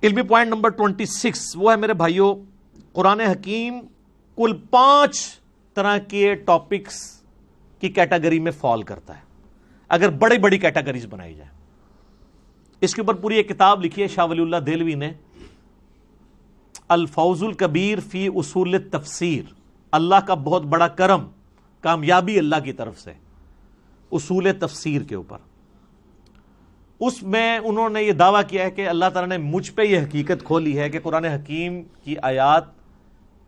علمی point number 26 وہ ہے میرے بھائیوں، قرآن حکیم کل 5 طرح کے ٹاپکس کی کیٹیگری میں فال کرتا ہے اگر بڑی بڑی کیٹیگریز بنائی جائے۔ اس کے اوپر پوری ایک کتاب لکھی ہے شاہ ولی اللہ دہلوی نے، الفوز الکبیر فی اصول التفسیر، اللہ کا بہت بڑا کرم، کامیابی اللہ کی طرف سے اصول تفسیر کے اوپر۔ اس میں انہوں نے یہ دعویٰ کیا ہے کہ اللہ تعالیٰ نے مجھ پہ یہ حقیقت کھولی ہے کہ قرآن حکیم کی آیات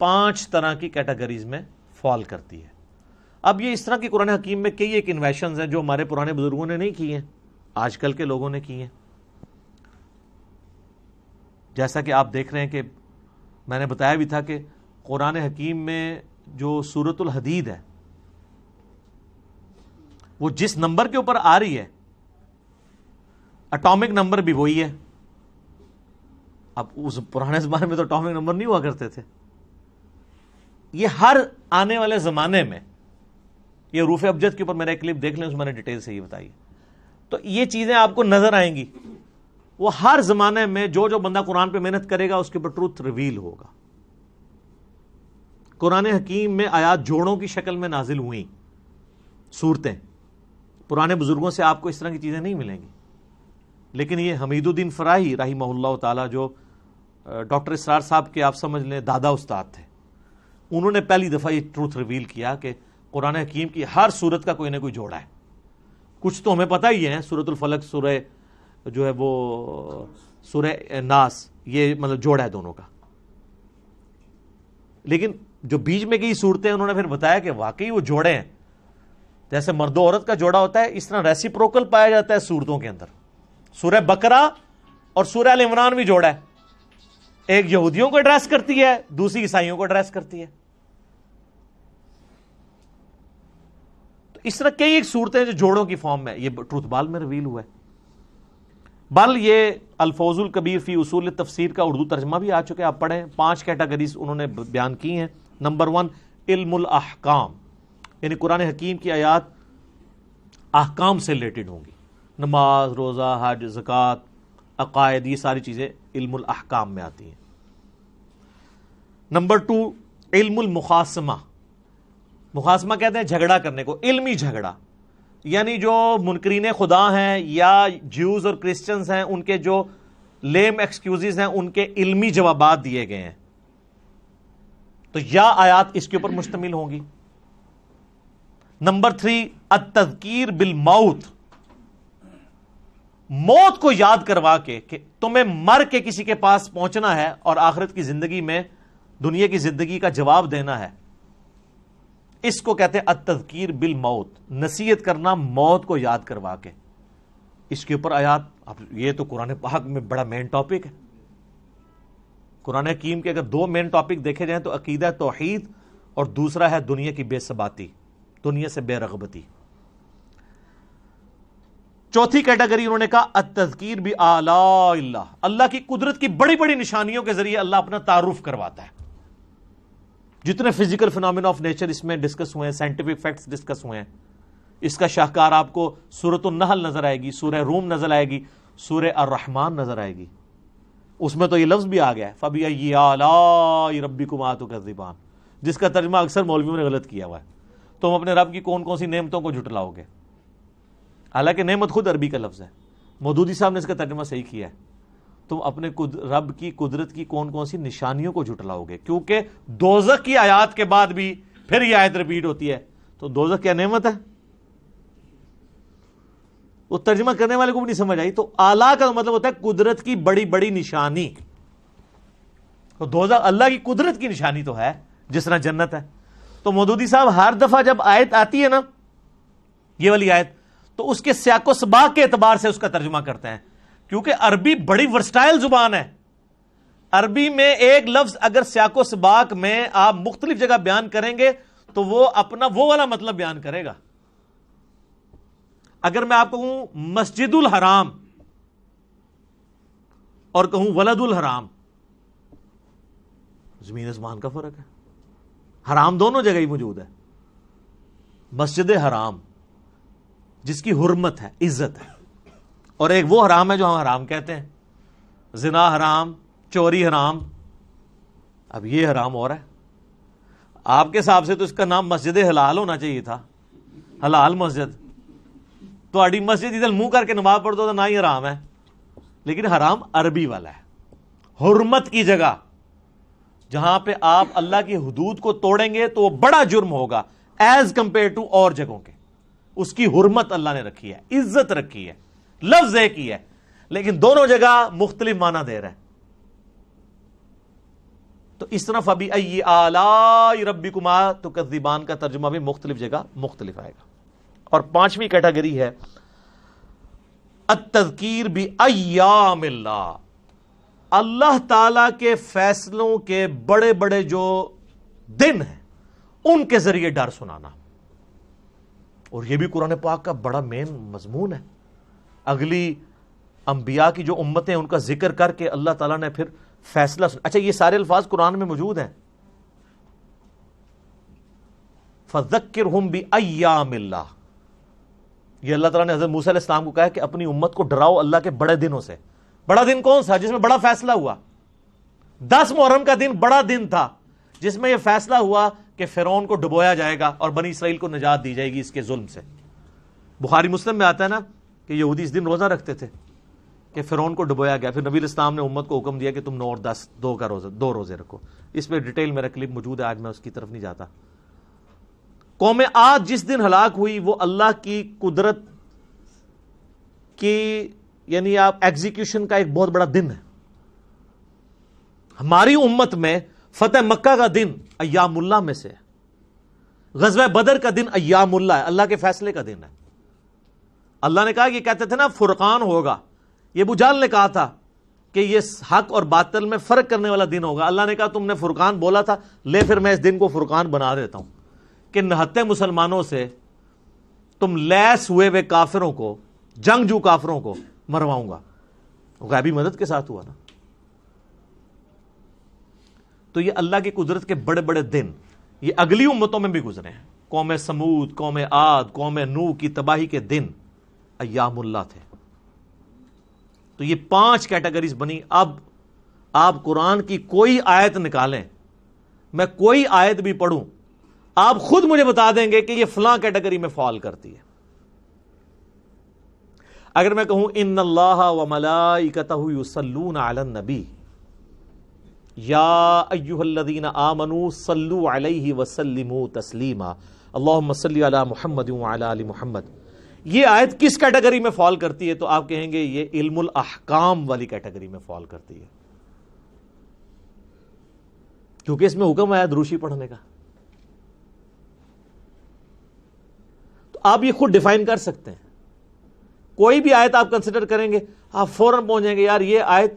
5 طرح کی کیٹیگریز میں فال کرتی ہے۔ اب یہ اس طرح کی قرآن حکیم میں کئی ایک انویشنز ہیں جو ہمارے پرانے بزرگوں نے نہیں کی ہیں، آج کل کے لوگوں نے کی ہیں۔ جیسا کہ آپ دیکھ رہے ہیں کہ میں نے بتایا بھی تھا کہ قرآن حکیم میں جو سورۃ الحدید ہے وہ جس نمبر کے اوپر آ رہی ہے اٹامک نمبر بھی وہی ہے۔ اب اس پرانے زمانے میں تو اٹامک نمبر نہیں ہوا کرتے تھے۔ یہ ہر آنے والے زمانے میں، یہ حروف ابجد کے اوپر میرا ایک کلپ دیکھ لیں، اس میں نے ڈیٹیل سے یہ بتائی، تو یہ چیزیں آپ کو نظر آئیں گی۔ وہ ہر زمانے میں جو بندہ قرآن پہ محنت کرے گا اس کے اوپر ٹروتھ ریویل ہوگا۔ قرآن حکیم میں آیات جوڑوں کی شکل میں نازل ہوئیں صورتیں، پرانے بزرگوں سے آپ کو اس طرح کی چیزیں نہیں ملیں گی۔ لیکن یہ حمید الدین فراہی رحمہ اللہ تعالی، جو ڈاکٹر اسرار صاحب کے آپ سمجھ لیں دادا استاد تھے، انہوں نے پہلی دفعہ یہ ٹروتھ ریویل کیا کہ قرآن حکیم کی ہر صورت کا کوئی نہ کوئی جوڑا ہے۔ کچھ تو ہمیں پتہ ہی ہے، سورۃ الفلق، سورہ جو ہے وہ سورہ ناس، یہ مطلب جوڑا ہے دونوں کا، لیکن جو بیچ میں کی صورتیں انہوں نے پھر بتایا کہ واقعی وہ جوڑے ہیں۔ جیسے مرد و عورت کا جوڑا ہوتا ہے، اس طرح ریسیپروکل پایا جاتا ہے صورتوں کے اندر۔ سورہ بقرہ اور سورہ ال عمران بھی جوڑا ہے، ایک یہودیوں کو ایڈریس کرتی ہے، دوسری عیسائیوں کو ایڈریس کرتی ہے۔ تو اس طرح کئی ایک صورتیں جو جوڑوں کی فارم میں، یہ ٹروتھ بال میں ریویل ہوا ہے۔ بل یہ الفوز الکبیر فی اصول تفسیر کا اردو ترجمہ بھی آ چکے، آپ پڑھیں۔ 5 کیٹیگریز انہوں نے بیان کی ہیں۔ نمبر 1 علم الاحکام، یعنی قرآن حکیم کی آیات احکام سے ریلیٹڈ ہوں گی، نماز، روزہ، حج، زکوٰۃ، عقائد، یہ ساری چیزیں علم الاحکام میں آتی ہیں۔ نمبر 2 علم المخاصمہ، مخاصمہ کہتے ہیں جھگڑا کرنے کو، علمی جھگڑا، یعنی جو منکرین خدا ہیں یا جیوز اور کرسچنز ہیں، ان کے جو لیم ایکسکیوزز ہیں، ان کے علمی جوابات دیے گئے ہیں، تو یا آیات اس کے اوپر مشتمل ہوں گی۔ نمبر 3 التذکیر بالموت، موت کو یاد کروا کے کہ تمہیں مر کے کسی کے پاس پہنچنا ہے اور آخرت کی زندگی میں دنیا کی زندگی کا جواب دینا ہے، اس کو کہتے ہیں التذکیر بالموت، نصیحت کرنا موت کو یاد کروا کے۔ اس کے اوپر آیات، اب یہ تو قرآن پاک میں بڑا مین ٹاپک ہے۔ قرآن حکیم کے اگر 2 مین ٹاپک دیکھے جائیں تو عقیدہ توحید اور دوسرا ہے دنیا کی بے ثباتی، دنیا سے بے رغبتی۔ چوتھی کیٹیگری انہوں نے کہا التذکیر بآلاء اللہ، اللہ کی قدرت کی بڑی بڑی نشانیوں کے ذریعے اللہ اپنا تعارف کرواتا ہے۔ جتنے فزیکل فینومینا آف نیچر اس میں ڈسکس ہوئے ہیں، سائنٹیفک فیکٹس ڈسکس ہوئے ہیں، اس کا شاہکار آپ کو سورۃ النحل نظر آئے گی، سورہ روم نظر آئے گی، سورہ الرحمن نظر آئے گی۔ اس میں تو یہ لفظ بھی آ گیا ہے فَبِأَيِّ آلَاءِ رَبِّكُمَا تُكَذِّبَانِ، جس کا ترجمہ اکثر مولویوں نے غلط کیا ہوا ہے، تم اپنے رب کی کون کون سی نعمتوں کو جھٹلاؤ گے، حالانکہ نعمت خود عربی کا لفظ ہے۔ مودودی صاحب نے اس کا ترجمہ صحیح کیا ہے، تم اپنے رب کی قدرت کی کون کون سی نشانیوں کو جھٹلاؤ گے، کیونکہ دوزخ کی آیات کے بعد بھی پھر یہ آیت ریپیٹ ہوتی ہے، تو دوزخ کیا نعمت ہے؟ وہ ترجمہ کرنے والے کو بھی نہیں سمجھ آئی۔ تو اعلیٰ کا مطلب ہوتا ہے قدرت کی بڑی بڑی نشانی، تو دوزخ اللہ کی قدرت کی نشانی تو ہے، جس طرح جنت ہے۔ تو مودودی صاحب ہر دفعہ جب آیت آتی ہے نا، یہ والی آیت، تو اس کے سیاق و سباق کے اعتبار سے اس کا ترجمہ کرتے ہیں، کیونکہ عربی بڑی ورسٹائل زبان ہے۔ عربی میں ایک لفظ اگر سیاق و سباق میں آپ مختلف جگہ بیان کریں گے تو وہ اپنا وہ والا مطلب بیان کرے گا۔ اگر میں آپ کو کہوں مسجد الحرام اور کہوں ولد الحرام، زمین آسمان کا فرق ہے۔ حرام دونوں جگہ ہی موجود ہے، مسجد حرام جس کی حرمت ہے، عزت ہے، اور ایک وہ حرام ہے جو ہم حرام کہتے ہیں، زنا حرام، چوری حرام، اب یہ حرام ہو رہا ہے. آپ کے حساب سے تو اس کا نام مسجد حلال ہونا چاہیے تھا، حلال مسجد. تہاڈی مسجد ادھر منہ کر کے نماز پڑھ دو تو نہ ہی حرام ہے، لیکن حرام عربی والا ہے. حرمت کی جگہ جہاں پہ آپ اللہ کی حدود کو توڑیں گے تو وہ بڑا جرم ہوگا ایز کمپیئر ٹو اور جگہوں کے. اس کی حرمت اللہ نے رکھی ہے، عزت رکھی ہے، لفظ ایک ہی ہے لیکن دونوں جگہ مختلف معنی دے رہا ہے. تو اس طرح فبی ای آلاء ربکما تکذبان کا ترجمہ بھی مختلف جگہ مختلف آئے گا. اور پانچویں کیٹیگری ہے التذکیر بایام اللہ، اللہ تعالی کے فیصلوں کے بڑے بڑے جو دن ہیں ان کے ذریعے ڈر سنانا. اور یہ بھی قرآن پاک کا بڑا مین مضمون ہے. اگلی انبیاء کی جو امتیں ان کا ذکر کر کے اللہ تعالیٰ نے پھر فیصلہ اچھا یہ سارے الفاظ قرآن میں موجود ہیں. فذکرہم بایام اللہ، یہ اللہ تعالیٰ نے حضرت موسیٰ علیہ السلام کو کہا کہ اپنی امت کو ڈراؤ اللہ کے بڑے دنوں سے. بڑا دن کون سا جس میں بڑا فیصلہ ہوا؟ 10 محرم کا دن بڑا دن تھا جس میں یہ فیصلہ ہوا کہ فرعون کو ڈبویا جائے گا اور بنی اسرائیل کو نجات دی جائے گی اس کے ظلم سے. بخاری مسلم میں آتا ہے نا کہ یہودی اس دن روزہ رکھتے تھے کہ فرعون کو ڈبویا گیا. پھر نبی علیہ السلام نے امت کو حکم دیا کہ تم 9 اور 10 دو روزے رکھو. اس پہ ڈیٹیل میرا کلپ موجود ہے، آج میں اس کی طرف نہیں جاتا. قوم عاد جس دن ہلاک ہوئی وہ اللہ کی قدرت کی یعنی آپ ایگزیکیوشن کا ایک بہت بڑا دن ہے. ہماری امت میں فتح مکہ کا دن ایام اللہ میں سے ہے. غزوہ بدر کا دن ایام اللہ ہے، اللہ کے فیصلے کا دن ہے. اللہ نے کہا، یہ کہتے تھے نا فرقان ہوگا، یہ ابو جہل نے کہا تھا کہ یہ حق اور باطل میں فرق کرنے والا دن ہوگا. اللہ نے کہا تم نے فرقان بولا تھا، لے پھر میں اس دن کو فرقان بنا دیتا ہوں کہ نہتے مسلمانوں سے تم لیس ہوئے ہوئے کافروں کو، جنگجو کافروں کو مرواؤں گا. غیبی مدد کے ساتھ ہوا نا. تو یہ اللہ کی قدرت کے بڑے بڑے دن یہ اگلی امتوں میں بھی گزرے ہیں. قوم سمود، قوم عاد، قوم نوح کی تباہی کے دن ایام اللہ تھے. تو یہ 5 کیٹیگریز بنی. اب آپ قرآن کی کوئی آیت نکالیں، میں کوئی آیت بھی پڑھوں، آپ خود مجھے بتا دیں گے کہ یہ فلاں کیٹیگری میں فال کرتی ہے. اگر میں کہوں ان اللہ وملائکتہ یصلون علی النبی یا ایھا الذین آمنوا صلوا علیہ وسلموا تسلیما اللہم صلی علی محمد وعلی آل محمد، یہ آیت کس کیٹیگری میں فال کرتی ہے؟ تو آپ کہیں گے یہ علم الاحکام والی کیٹیگری میں فال کرتی ہے، کیونکہ اس میں حکم ہے دروشی پڑھنے کا. تو آپ یہ خود ڈیفائن کر سکتے ہیں. کوئی بھی آیت آپ کنسیڈر کریں گے آپ فوراً پہنچیں گے یار یہ آیت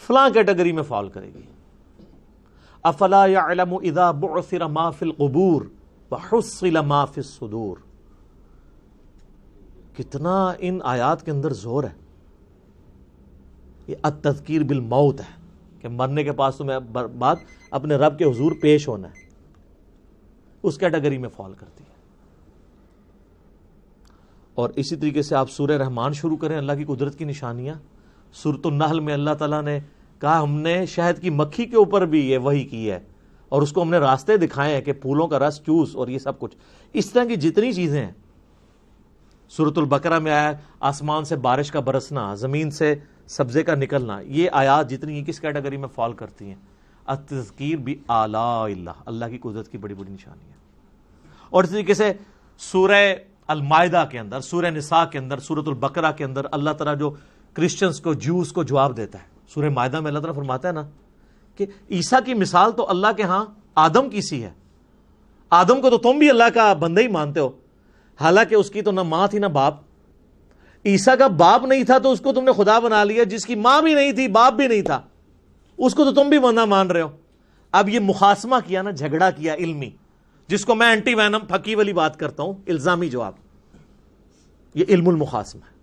فلاں کیٹیگری میں فال کرے گی. افلا يعلم اذا بعثر ما في القبور وحصل ما في الصدور. کتنا ان آیات کے اندر زور ہے. یہ التذکیر بالموت ہے کہ مرنے کے پاس تمہیں بعد اپنے رب کے حضور پیش ہونا ہے، اس کیٹیگری میں فال کرتی ہے. اور اسی طریقے سے آپ سورہ رحمان شروع کریں، اللہ کی قدرت کی نشانیاں. سورۃ النحل میں اللہ تعالیٰ نے کہا ہم نے شہد کی مکھی کے اوپر بھی یہ وحی کی ہے اور اس کو ہم نے راستے دکھائے ہیں کہ پھولوں کا رس چوس اور یہ سب کچھ. اس طرح کی جتنی چیزیں ہیں. سورۃ البقرہ میں آیا آسمان سے بارش کا برسنا، زمین سے سبزے کا نکلنا. یہ آیات جتنی کس کیٹیگری میں فال کرتی ہیں؟ التذکیر بآلاء اللہ، اللہ کی قدرت کی بڑی بڑی نشانیاں. اور اس طریقے سے سورہ المائدہ کے اندر، سورہ نساء کے اندر، سورۃ البقرہ کے اندر اللہ تعالیٰ جو کرسچنز کو، جوز کو جواب دیتا ہے. سورہ مائدہ میں اللہ تعالیٰ فرماتا ہے نا کہ عیسیٰ کی مثال تو اللہ کے ہاں آدم کی سی ہے. آدم کو تو تم بھی اللہ کا بندہ ہی مانتے ہو، حالانکہ اس کی تو نہ ماں تھی نہ باپ. عیسیٰ کا باپ نہیں تھا تو اس کو تم نے خدا بنا لیا. جس کی ماں بھی نہیں تھی باپ بھی نہیں تھا اس کو تو تم بھی بندہ مان رہے ہو. اب یہ مخاصمہ کیا نا، جھگڑا کیا علمی، جس کو میں اینٹی وینم پھکی والی بات کرتا ہوں، الزامی جواب. یہ علم المخاصمہ ہے.